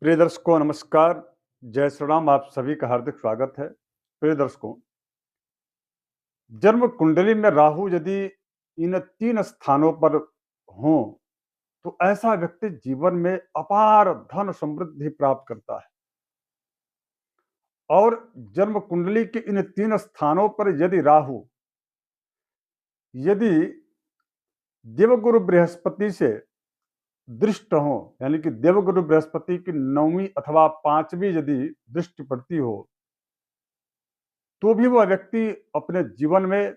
प्रिय दर्शकों नमस्कार, जय श्री राम। आप सभी का हार्दिक स्वागत है। प्रिय दर्शकों, जन्म कुंडली में राहु यदि इन 3 स्थानों पर हों, तो ऐसा व्यक्ति जीवन में अपार धन समृद्धि प्राप्त करता है। और जन्म कुंडली के इन 3 स्थानों पर यदि राहु यदि देवगुरु बृहस्पति से दृष्ट हो, यानी कि देवगुरु बृहस्पति की 9वीं अथवा 5वीं यदि दृष्टि पड़ती हो, तो भी वह व्यक्ति अपने जीवन में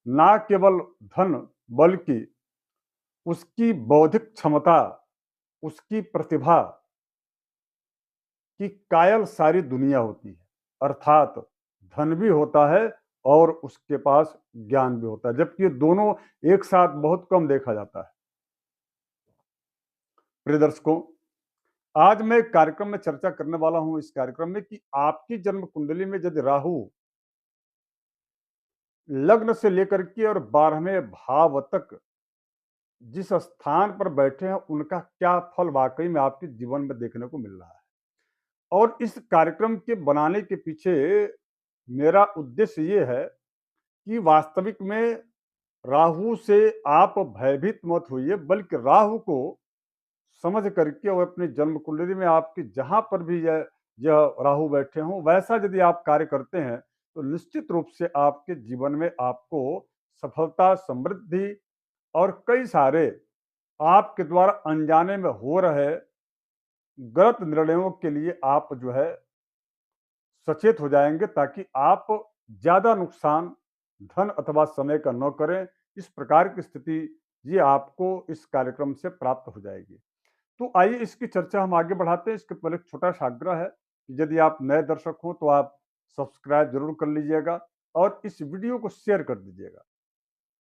ना केवल धन बल्कि उसकी बौद्धिक क्षमता, उसकी प्रतिभा की कायल सारी दुनिया होती है। अर्थात धन भी होता है और उसके पास ज्ञान भी होता है, जबकि ये दोनों एक साथ बहुत कम देखा जाता है। प्रिय दर्शकों, आज मैं एक कार्यक्रम में चर्चा करने वाला हूं इस कार्यक्रम में कि आपकी जन्म कुंडली में यदि राहु लग्न से लेकर के और 12वें भाव तक जिस स्थान पर बैठे हैं, उनका क्या फल वाकई में आपके जीवन में देखने को मिल रहा है। और इस कार्यक्रम के बनाने के पीछे मेरा उद्देश्य ये है कि वास्तविक में राहु से आप भयभीत मत होइए, बल्कि राहु को समझ करके और अपनी जन्म कुंडली में आपकी जहां पर भी यह राहु बैठे हों, वैसा यदि आप कार्य करते हैं, तो निश्चित रूप से आपके जीवन में आपको सफलता, समृद्धि और कई सारे आपके द्वारा अनजाने में हो रहे गलत निर्णयों के लिए आप जो है सचेत हो जाएंगे, ताकि आप ज्यादा नुकसान धन अथवा समय का न करें। इस प्रकार की स्थिति ये आपको इस कार्यक्रम से प्राप्त हो जाएगी। तो आइए इसकी चर्चा हम आगे बढ़ाते हैं। इसके पहले एक छोटा सा आग्रह है कि यदि आप नए दर्शक हो तो आप सब्सक्राइब जरूर कर लीजिएगा और इस वीडियो को शेयर कर दीजिएगा।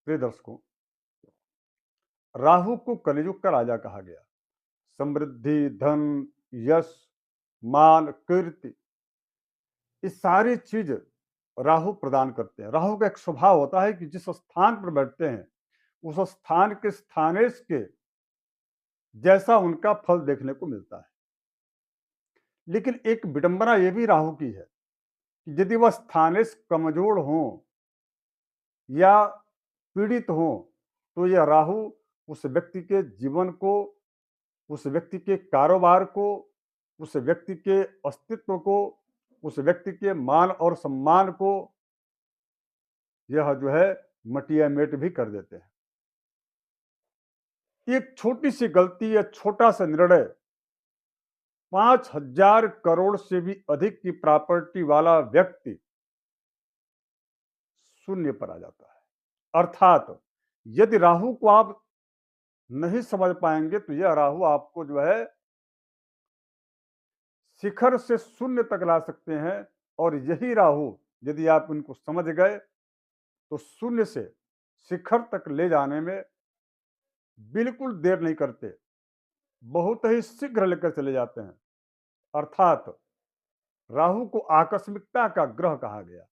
प्रिय दर्शकों, राहु को कलयुग का राजा कहा गया। समृद्धि, धन, यश, मान, कीर्ति, ये सारी चीज राहु प्रदान करते हैं। राहु का एक स्वभाव होता है कि जिस स्थान पर बैठते हैं, उस स्थान के स्थानेश के जैसा उनका फल देखने को मिलता है। लेकिन एक विडंबना यह भी राहु की है कि यदि वह स्थानेश कमजोर हो या पीड़ित हो, तो यह राहु उस व्यक्ति के जीवन को, उस व्यक्ति के कारोबार को, उस व्यक्ति के अस्तित्व को, उस व्यक्ति के मान और सम्मान को यह जो है मटिया मेट भी कर देते हैं। एक छोटी सी गलती या छोटा सा निर्णय 5,000 करोड़ से भी अधिक की प्रॉपर्टी वाला व्यक्ति शून्य पर आ जाता है। अर्थात यदि राहु को आप नहीं समझ पाएंगे, तो यह राहु आपको जो है शिखर से शून्य तक ला सकते हैं। और यही राहु यदि आप इनको समझ गए, तो शून्य से शिखर तक ले जाने में बिल्कुल देर नहीं करते, बहुत ही शीघ्र लेकर चले जाते हैं। अर्थात राहु को आकस्मिकता का ग्रह कहा गया।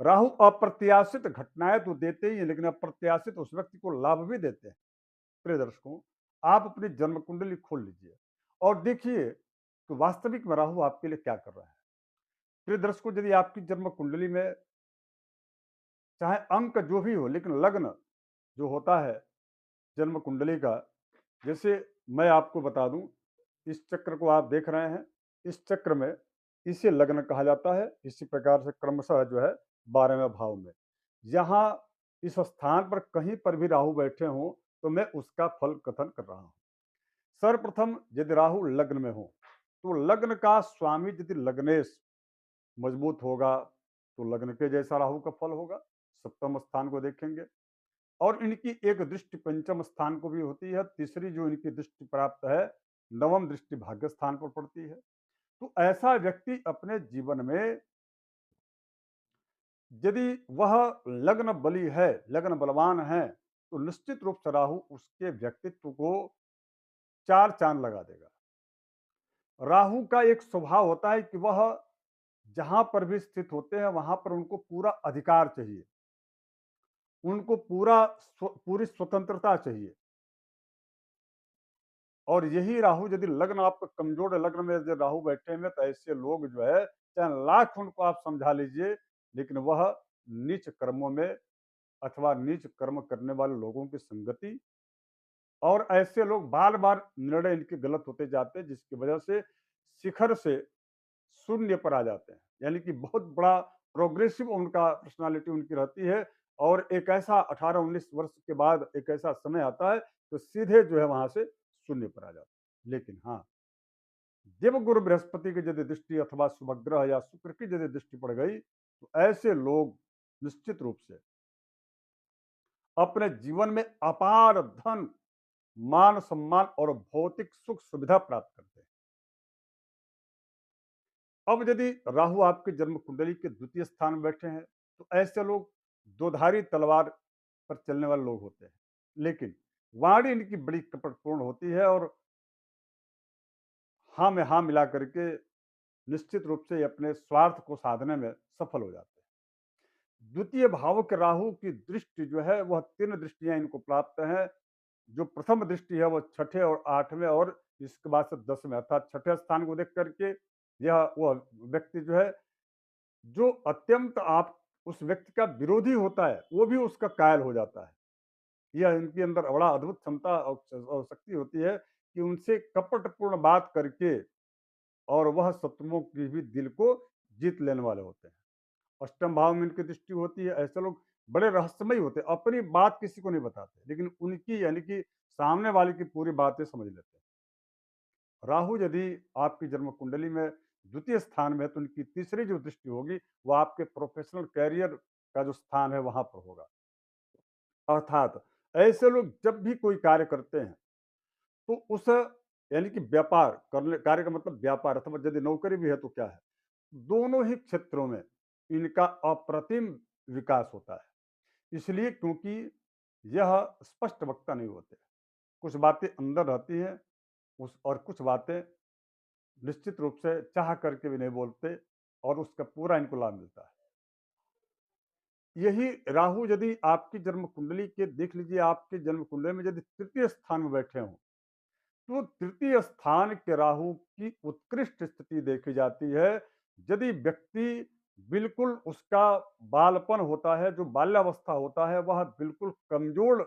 राहु अप्रत्याशित घटनाएं तो देते ही हैं, लेकिन अप्रत्याशित उस व्यक्ति को लाभ भी देते हैं। प्रिय दर्शकों, आप अपनी जन्म कुंडली खोल लीजिए और देखिए कि वास्तविक में राहु आपके लिए क्या कर रहा है। प्रिय दर्शकों, यदि आपकी जन्म कुंडली में चाहे अंक जो भी हो, लेकिन लग्न जो होता है जन्म कुंडली का, जैसे मैं आपको बता दूं, इस चक्र को आप देख रहे हैं, इस चक्र में इसे लग्न कहा जाता है। इसी प्रकार से क्रमशः जो है 12वें भाव में जहां इस स्थान पर कहीं पर भी राहु बैठे हों, तो मैं उसका फल कथन कर रहा हूं। सर्वप्रथम यदि राहु लग्न में हो, तो लग्न का स्वामी यदि लग्नेश मजबूत होगा, तो लग्न के जैसा राहु का फल होगा। सप्तम स्थान को देखेंगे और इनकी एक दृष्टि पंचम स्थान को भी होती है। तीसरी जो इनकी दृष्टि प्राप्त है, नवम दृष्टि भाग्य स्थान पर पड़ती है। तो ऐसा व्यक्ति अपने जीवन में यदि वह लग्न बली है, लग्न बलवान है, तो निश्चित रूप से राहु उसके व्यक्तित्व को चार चांद लगा देगा। राहु का एक स्वभाव होता है कि वह जहां पर भी स्थित होते हैं, वहां पर उनको पूरा अधिकार चाहिए, उनको पूरी स्वतंत्रता चाहिए। और यही राहु यदि लग्न आपका कमजोर है, लग्न में यदि राहु बैठे हैं तो ऐसे लोग जो है चाहे लाख उनको आप समझा लीजिए, लेकिन वह नीच कर्मों में अथवा नीच कर्म करने वाले लोगों की संगति, और ऐसे लोग बार बार निर्णय इनके गलत होते जाते हैं, जिसकी वजह से शिखर से शून्य पर आ जाते हैं। यानी कि बहुत बड़ा प्रोग्रेसिव उनका पर्सनालिटी उनकी रहती है, और एक ऐसा 18-19 वर्ष के बाद एक ऐसा समय आता है तो सीधे जो है वहां से शून्य पर आ जाते हैं। लेकिन हाँ, देवगुरु बृहस्पति की यदि दृष्टि अथवा शुभग्रह या शुक्र की यदि दृष्टि पड़ गई तो ऐसे लोग निश्चित रूप से अपने जीवन में अपार धन, मान सम्मान और भौतिक सुख सुविधा प्राप्त करते हैं। अब यदि राहु आपके जन्म कुंडली के द्वितीय स्थान में बैठे हैं तो ऐसे लोग दोधारी तलवार पर चलने वाले लोग होते हैं, लेकिन वाणी इनकी बड़ी कपटपूर्ण होती है, और हाँ में हाँ मिला करके निश्चित रूप से अपने स्वार्थ को साधने में सफल हो जाते हैं। द्वितीय भाव के राहु की दृष्टि जो है वह तीन दृष्टियां इनको प्राप्त हैं। जो प्रथम दृष्टि है वो छठे और आठवें और इसके बाद से 10वें अर्थात छठे स्थान को देख करके यह वह व्यक्ति जो है जो अत्यंत आप उस व्यक्ति का विरोधी होता है वो भी उसका कायल हो जाता है। यह इनके अंदर बड़ा अद्भुत क्षमता और शक्ति होती है कि उनसे कपटपूर्ण बात करके और वह शत्रुओं की भी दिल को जीत लेने वाले होते हैं। अष्टम भाव में इनकी दृष्टि होती है। ऐसे लोग बड़े रहस्यमयी होते हैं, अपनी बात किसी को नहीं बताते, लेकिन उनकी यानी कि सामने वाले की पूरी बातें समझ लेते हैं। राहु यदि आपकी जन्म कुंडली में द्वितीय स्थान में है तो उनकी तीसरी जो दृष्टि होगी वो आपके प्रोफेशनल कैरियर का जो स्थान है वहां पर होगा। अर्थात ऐसे लोग जब भी कोई कार्य करते हैं तो उस यानी कि व्यापार करने, कार्य का मतलब व्यापार अथवा यदि नौकरी भी है तो क्या है, दोनों ही क्षेत्रों में इनका अप्रतिम विकास होता है। इसलिए क्योंकि यह स्पष्ट वक्ता नहीं होते, कुछ बातें अंदर रहती हैं उस, और कुछ बातें निश्चित रूप से चाह करके भी नहीं बोलते, और उसका पूरा इनको लाभ मिलता है। यही राहु यदि आपकी जन्म कुंडली के देख लीजिए, आपके जन्म कुंडली में यदि तृतीय स्थान में बैठे हों तो तृतीय स्थान के राहु की उत्कृष्ट स्थिति देखी जाती है यदि व्यक्ति बिल्कुल उसका बालपन होता है, जो बाल्यावस्था होता है वह बिल्कुल कमजोर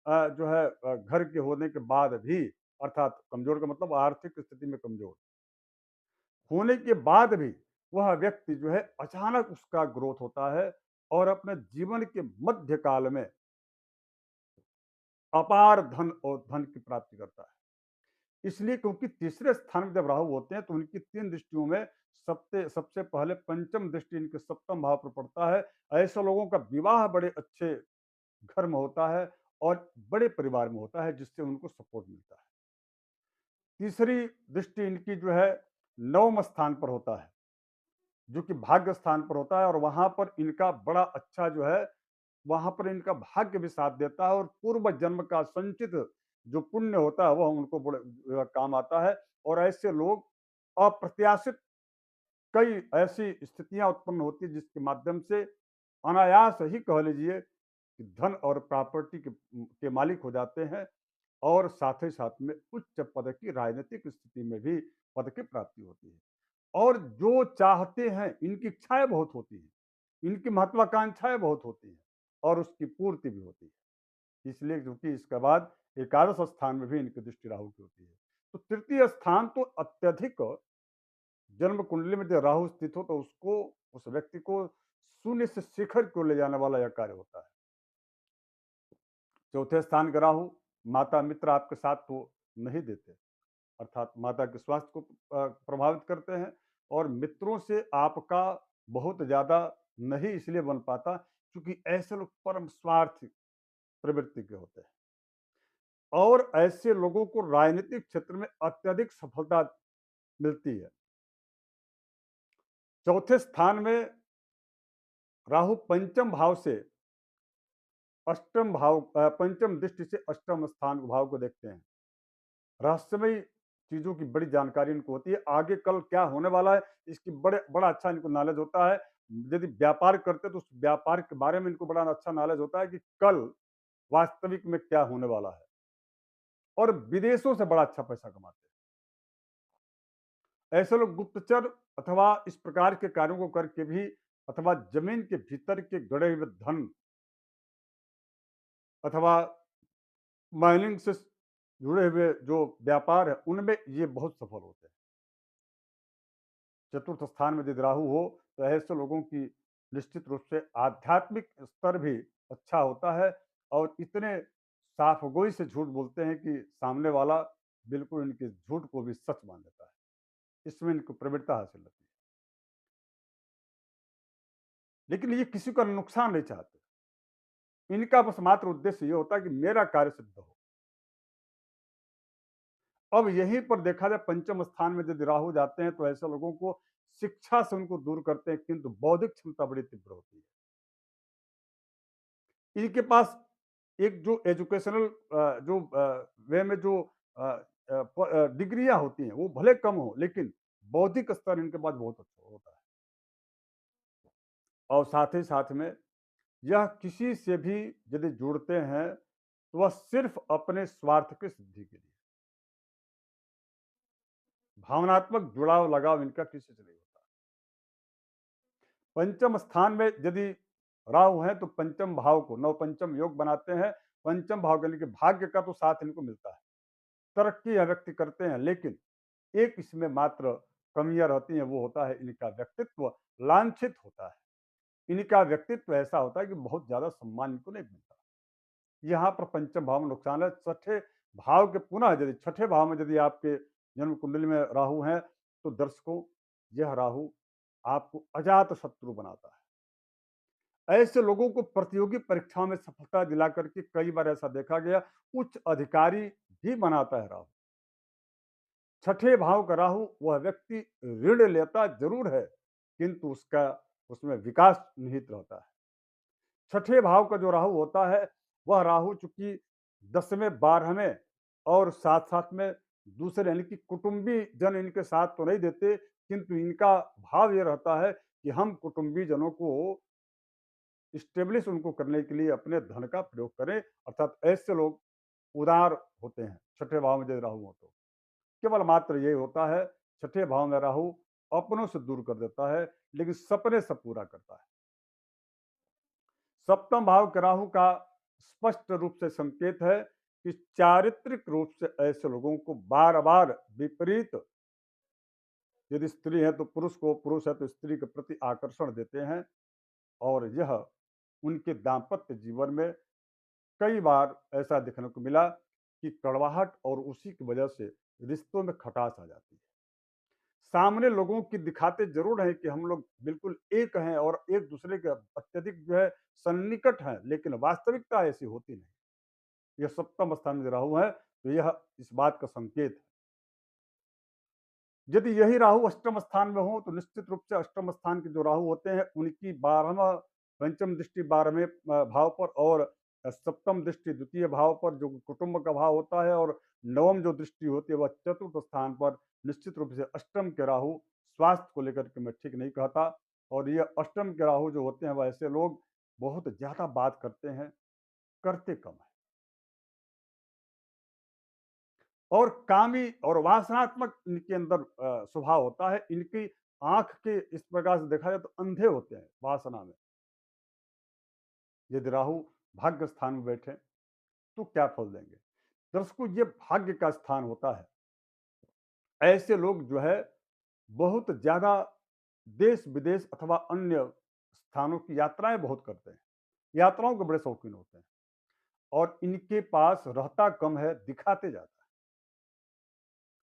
जो है घर के होने के बाद भी, अर्थात कमजोर का मतलब आर्थिक स्थिति में कमजोर होने के बाद भी वह व्यक्ति जो है अचानक उसका ग्रोथ होता है और अपने जीवन के मध्य काल में अपार धन और धन की प्राप्ति करता है। इसलिए क्योंकि तीसरे स्थान में जब राहु होते हैं तो उनकी तीन दृष्टियों में सबसे सबसे पहले पंचम दृष्टि इनके सप्तम भाव पर पड़ता है। ऐसे लोगों का विवाह बड़े अच्छे घर में होता है और बड़े परिवार में होता है, जिससे उनको सपोर्ट मिलता है। तीसरी दृष्टि इनकी जो है नवम स्थान पर होता है, जो कि भाग्य स्थान पर होता है, और वहां पर इनका बड़ा अच्छा जो है वहां पर इनका भाग्य भी साथ देता है, और पूर्व जन्म का संचित जो पुण्य होता है वह उनको बड़े काम आता है। और ऐसे लोग अप्रत्याशित कई ऐसी स्थितियां उत्पन्न होती है जिसके माध्यम से अनायास ही कह लीजिए कि धन और प्रॉपर्टी के मालिक हो जाते हैं, और साथ ही साथ में उच्च पद की राजनीतिक स्थिति में भी पद की प्राप्ति होती है। और जो चाहते हैं इनकी इच्छाएं बहुत होती हैं, इनकी महत्वाकांक्षाएं बहुत होती हैं, और उसकी पूर्ति भी होती है। इसलिए क्योंकि इसके बाद एकादश स्थान में भी इनकी दृष्टि राहु की होती है, तो तृतीय स्थान तो अत्यधिक जन्म कुंडली में जब राहु स्थित हो तो उसको, उस व्यक्ति को शून्य से शिखर को ले जाने वाला यह कार्य होता है। चौथे स्थान का राहु माता मित्र आपके साथ तो नहीं देते, अर्थात माता के स्वास्थ्य को प्रभावित करते हैं, और मित्रों से आपका बहुत ज्यादा नहीं इसलिए बन पाता क्योंकि ऐसे लोग परम स्वार्थ प्रवृत्ति के होते हैं, और ऐसे लोगों को राजनीतिक क्षेत्र में अत्यधिक सफलता मिलती है। चौथे स्थान में राहु पंचम भाव से अष्टम भाव पंचम दृष्टि से अष्टम स्थान भाव को देखते हैं। रहस्यमयी चीजों की बड़ी जानकारी इनको होती है, आगे कल क्या होने वाला है इसकी बड़ा अच्छा इनको नॉलेज होता है। यदि व्यापार करते तो उस व्यापार के बारे में इनको बड़ा अच्छा नॉलेज होता है कि कल वास्तविक में क्या होने वाला है। और विदेशों से बड़ा अच्छा पैसा कमाते हैं। ऐसे लोग गुप्तचर अथवा इस प्रकार के कार्यों को करके भी अथवा जमीन के भीतर के गड़े हुए धन अथवा माइनिंग से जुड़े हुए जो व्यापार है उनमें ये बहुत सफल होते हैं। चतुर्थ स्थान में यदि राहु हो तो ऐसे लोगों की निश्चित रूप से आध्यात्मिक स्तर भी अच्छा होता है और इतने साफगोई से झूठ बोलते हैं कि सामने वाला बिल्कुल इनके झूठ को भी सच मान लेता है। इसमें इनको प्रवीणता हासिल होती है, लेकिन ये किसी का नुकसान नहीं चाहते। इनका बस मात्र उद्देश्य ये होता है कि मेरा कार्य सिद्ध हो। अब यहीं पर देखा जाए पंचम स्थान में यदि राहु जाते हैं तो ऐसे लोगों को शिक्षा से उनको दूर करते हैं, किंतु बौद्धिक क्षमता बड़ी तीव्र होती है इनके पास। एक जो एजुकेशनल जो वे में जो डिग्रियां होती हैं वो भले कम हो, लेकिन बौद्धिक स्तर इनके पास बहुत अच्छा होता है। और साथ ही साथ में यह किसी से भी यदि जुड़ते हैं तो वह सिर्फ अपने स्वार्थ की सिद्धि के लिए, भावनात्मक जुड़ाव लगाव इनका किसी से नहीं होता। पंचम स्थान में यदि राहु है तो पंचम भाव को नव पंचम योग बनाते हैं। पंचम भाव के यानी कि भाग्य का तो साथ इनको मिलता है, तरक्की यह व्यक्ति करते हैं, लेकिन एक इसमें मात्र कमियां रहती हैं, वो होता है इनका व्यक्तित्व लांछित होता है। इनका व्यक्तित्व ऐसा होता है कि बहुत ज्यादा सम्मान इनको नहीं मिलता। यहाँ पर पंचम भाव में नुकसान है। छठे भाव के पुनः यदि छठे भाव में यदि आपके जन्म कुंडली में राहु है तो दर्शकों यह राहु आपको अजात शत्रु बनाता है। ऐसे लोगों को प्रतियोगी परीक्षाओं में सफलता दिला करके कई बार ऐसा देखा गया उच्च अधिकारी भी बनाता है राहु। छठे भाव का राहु वह व्यक्ति ऋण लेता जरूर है, किंतु उसका उसमें विकास निहित रहता है। छठे भाव का जो राहु होता है वह राहु चूंकि 10वें 12वें और साथ साथ में दूसरे यानी कि कुटुंबी जन इनके साथ तो नहीं देते, किंतु इनका भाव ये रहता है कि हम कुटुंबी जनों को स्टेब्लिश उनको करने के लिए अपने धन का प्रयोग करें। अर्थात ऐसे लोग उदार होते हैं। छठे भाव में यदि राहु हो तो केवल मात्र यही होता है, छठे भाव में राहु अपनों से दूर कर देता है, लेकिन सपने सब पूरा करता है। सप्तम भाव के राहु का स्पष्ट रूप से संकेत है कि चारित्रिक रूप से ऐसे लोगों को बार बार विपरीत, यदि स्त्री है तो पुरुष को, पुरुष है तो स्त्री के प्रति आकर्षण देते हैं। और यह उनके दाम्पत्य जीवन में कई बार ऐसा देखने को मिला कि कड़वाहट और उसी की वजह से रिश्तों में खटास आ जाती है। सामने लोगों की दिखाते जरूर हैं कि हम लोग बिल्कुल एक हैं और एक दूसरे के अत्यधिक जो है सन्निकट हैं, लेकिन वास्तविकता ऐसी होती नहीं। यह सप्तम स्थान में राहु है तो यह इस बात का संकेत है। यदि यही राहु अष्टम स्थान में हो तो निश्चित रूप से अष्टम स्थान के जो राहु होते हैं उनकी 12वां पंचम दृष्टि 12वें भाव पर और सप्तम दृष्टि द्वितीय भाव पर जो कुटुंब का भाव होता है, और नवम जो दृष्टि होती है वह चतुर्थ स्थान पर। निश्चित रूप से अष्टम के राहु स्वास्थ्य को लेकर के मैं ठीक नहीं कहता। और ये अष्टम के राहु जो होते हैं वह ऐसे लोग बहुत ज्यादा बात करते हैं, करते कम है, और कामी और वासनात्मक इनके अंदर स्वभाव होता है। इनकी आंख के इस प्रकार से देखा जाए तो अंधे होते हैं वासना में। यदि राहु भाग्य स्थान में बैठे तो क्या फल देंगे? दर्शकों ये भाग्य का स्थान होता है। ऐसे लोग जो है बहुत ज्यादा देश विदेश अथवा अन्य स्थानों की यात्राएं बहुत करते हैं, यात्राओं के बड़े शौकीन होते हैं, और इनके पास रहता कम है, दिखाते ज्यादा है।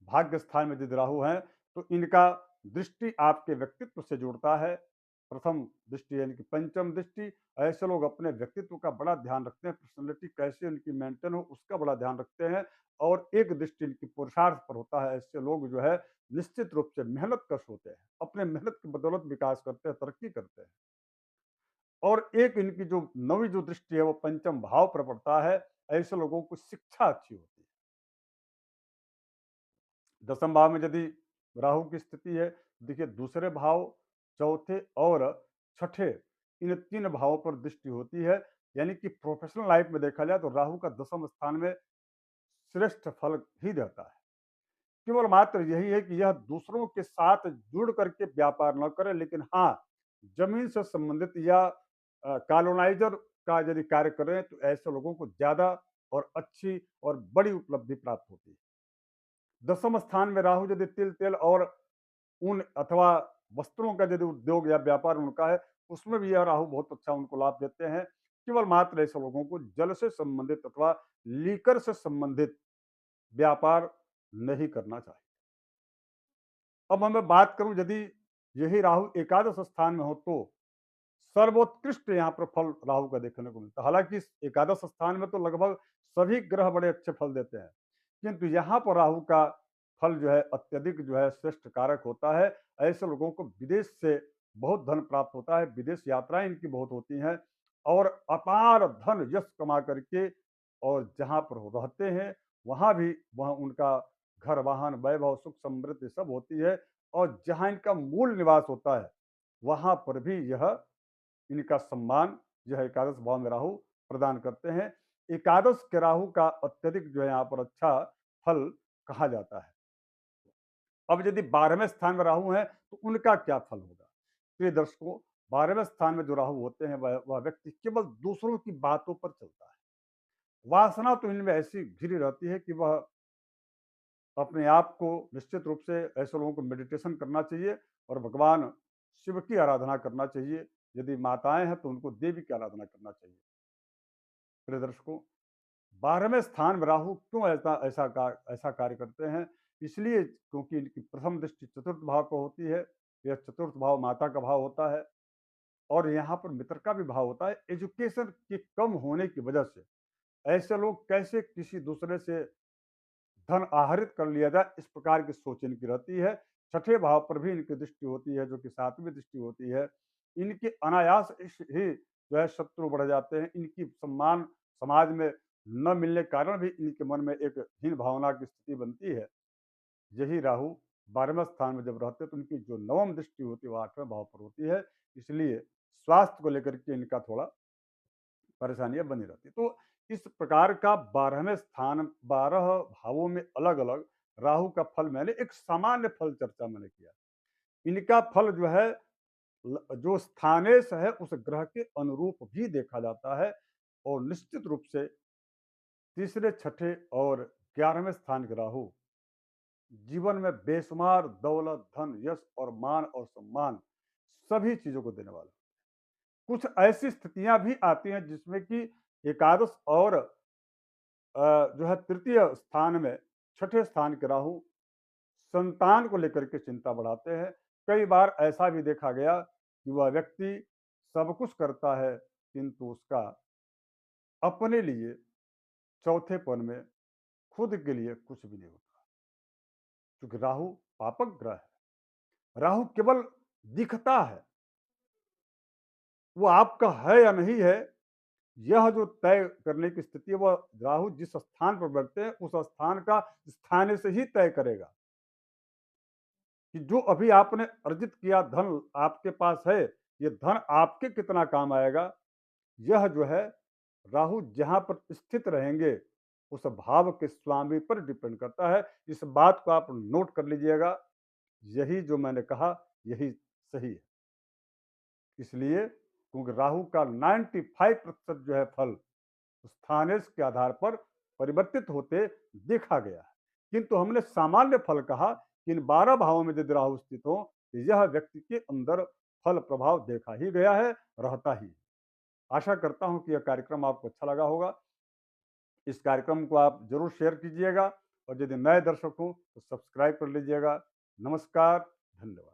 भाग्य स्थान में यदि राहु है तो इनका दृष्टि आपके व्यक्तित्व से जुड़ता है। प्रथम दृष्टि यानी कि पंचम दृष्टि। ऐसे लोग अपने व्यक्तित्व का बड़ा ध्यान रखते हैं, पर्सनैलिटी कैसे उनकी मेंटेन हो उसका बड़ा ध्यान रखते हैं। और एक दृष्टि इनकी पुरुषार्थ पर होता है। ऐसे लोग जो है निश्चित रूप से मेहनत कश होते हैं, अपने मेहनत की बदौलत विकास करते हैं, तरक्की करते हैं। और एक इनकी जो नवी जो दृष्टि है वो पंचम भाव पर पड़ता है। ऐसे लोगों को शिक्षा अच्छी होती है। दसम भाव में यदि राहु की स्थिति है, देखिए दूसरे भाव, चौथे और छठे, इन तीन भावों पर दृष्टि होती है। यानी कि प्रोफेशनल लाइफ में देखा जाए तो राहु का दसम स्थान में श्रेष्ठ फल ही देता है। केवल मात्र यही है कि यह दूसरों के साथ जुड़ करके व्यापार न करे, लेकिन हाँ, जमीन से संबंधित या कॉलोनाइजर का यदि कार्य करें तो ऐसे लोगों को ज़्यादा और अच्छी और बड़ी उपलब्धि प्राप्त होती है। दसम स्थान में राहु यदि तिल तेल और ऊन अथवा वस्त्रों का यदि उद्योग या व्यापार उनका है, उसमें भी यह राहु बहुत अच्छा उनको लाभ देते हैं। केवल मात्र ऐसे लोगों को जल से संबंधित अथवा लीकर से संबंधित व्यापार नहीं करना चाहिए। अब मैं बात करूं, यदि यही राहु एकादश स्थान में हो तो सर्वोत्कृष्ट यहाँ पर फल राहु का देखने को मिलता है। हालांकि इस एकादश स्थान में तो लगभग सभी ग्रह बड़े अच्छे फल देते हैं, किंतु यहाँ पर राहु का फल जो है अत्यधिक जो है श्रेष्ठ कारक होता है। ऐसे लोगों को विदेश से बहुत धन प्राप्त होता है, विदेश यात्राएं इनकी बहुत होती हैं और अपार धन यश कमा करके और जहाँ पर वो रहते हैं वहाँ भी वह उनका घर वाहन वैभव सुख समृद्धि सब होती है। और जहाँ इनका मूल निवास होता है वहाँ पर भी यह इनका सम्मान जो है एकादश भाव में राहु प्रदान करते हैं। एकादश के राहु का अत्यधिक जो है यहाँ पर अच्छा फल कहा जाता है। अब यदि 12वें स्थान में राहु है तो उनका क्या फल होगा? प्रिय दर्शकों, 12वें स्थान में जो राहु होते हैं वह व्यक्ति केवल दूसरों की बातों पर चलता है। वासना तो इनमें ऐसी घिरी रहती है कि वह अपने आप को निश्चित रूप से ऐसे लोगों को मेडिटेशन करना चाहिए और भगवान शिव की आराधना करना चाहिए। यदि माताएं हैं तो उनको देवी की आराधना करना चाहिए। प्रिय दर्शकों, 12वें स्थान में राहु क्यों ऐसा कार्य करते हैं? इसलिए क्योंकि इनकी प्रथम दृष्टि चतुर्थ भाव पर होती है। यह चतुर्थ भाव माता का भाव होता है और यहाँ पर मित्र का भी भाव होता है। एजुकेशन के कम होने की वजह से ऐसे लोग कैसे किसी दूसरे से धन आहरित कर लिया जाए, इस प्रकार की सोच इनकी रहती है। छठे भाव पर भी इनकी दृष्टि होती है, जो कि सातवीं दृष्टि होती है। इनके अनायास इस ही जो है शत्रु बढ़ जाते हैं। इनकी सम्मान समाज में न मिलने के कारण भी इनके मन में एक हीन भावना की स्थिति बनती है। यही राहु 12वें स्थान में जब रहते हैं तो उनकी जो नवम दृष्टि होती है वो 8वें भाव पर होती है। इसलिए स्वास्थ्य को लेकर के इनका थोड़ा परेशानियां बनी रहती है। तो इस प्रकार का 12वें स्थान 12 भावों में अलग अलग राहु का फल मैंने एक सामान्य फल चर्चा मैंने किया। इनका फल जो है जो स्थानेश है उस ग्रह के अनुरूप भी देखा जाता है और निश्चित रूप से तीसरे छठे और 11वें स्थान के राहु जीवन में बेशुमार दौलत धन यश और मान और सम्मान सभी चीजों को देने वाला। कुछ ऐसी स्थितियां भी आती हैं जिसमें कि एकादश और जो है तृतीय स्थान में छठे स्थान के राहु संतान को लेकर के चिंता बढ़ाते हैं। कई बार ऐसा भी देखा गया कि वह व्यक्ति सब कुछ करता है किंतु उसका अपने लिए चौथे पन में खुद के लिए कुछ भी नहीं होता, क्योंकि राहु पापक ग्रह है। राहु केवल दिखता है, वो आपका है या नहीं है यह जो तय करने की स्थिति है वह राहु जिस स्थान पर बैठते हैं उस स्थान का स्थान से ही तय करेगा कि जो अभी आपने अर्जित किया धन आपके पास है, ये धन आपके कितना काम आएगा। यह जो है राहु जहां पर स्थित रहेंगे उस भाव के स्वामी पर डिपेंड करता है। इस बात को आप नोट कर लीजिएगा। यही जो मैंने कहा यही सही है। इसलिए क्योंकि राहु का 95% जो है फल स्थानेश के आधार पर परिवर्तित होते देखा गया है, किंतु हमने सामान्य फल कहा कि इन 12 भावों में यदि राहु स्थित हो तो यह व्यक्ति के अंदर फल प्रभाव देखा ही गया है, रहता ही। आशा करता हूं कि यह कार्यक्रम आपको अच्छा लगा होगा। इस कार्यक्रम को आप जरूर शेयर कीजिएगा और यदि नए दर्शक हो तो सब्सक्राइब कर लीजिएगा। नमस्कार, धन्यवाद।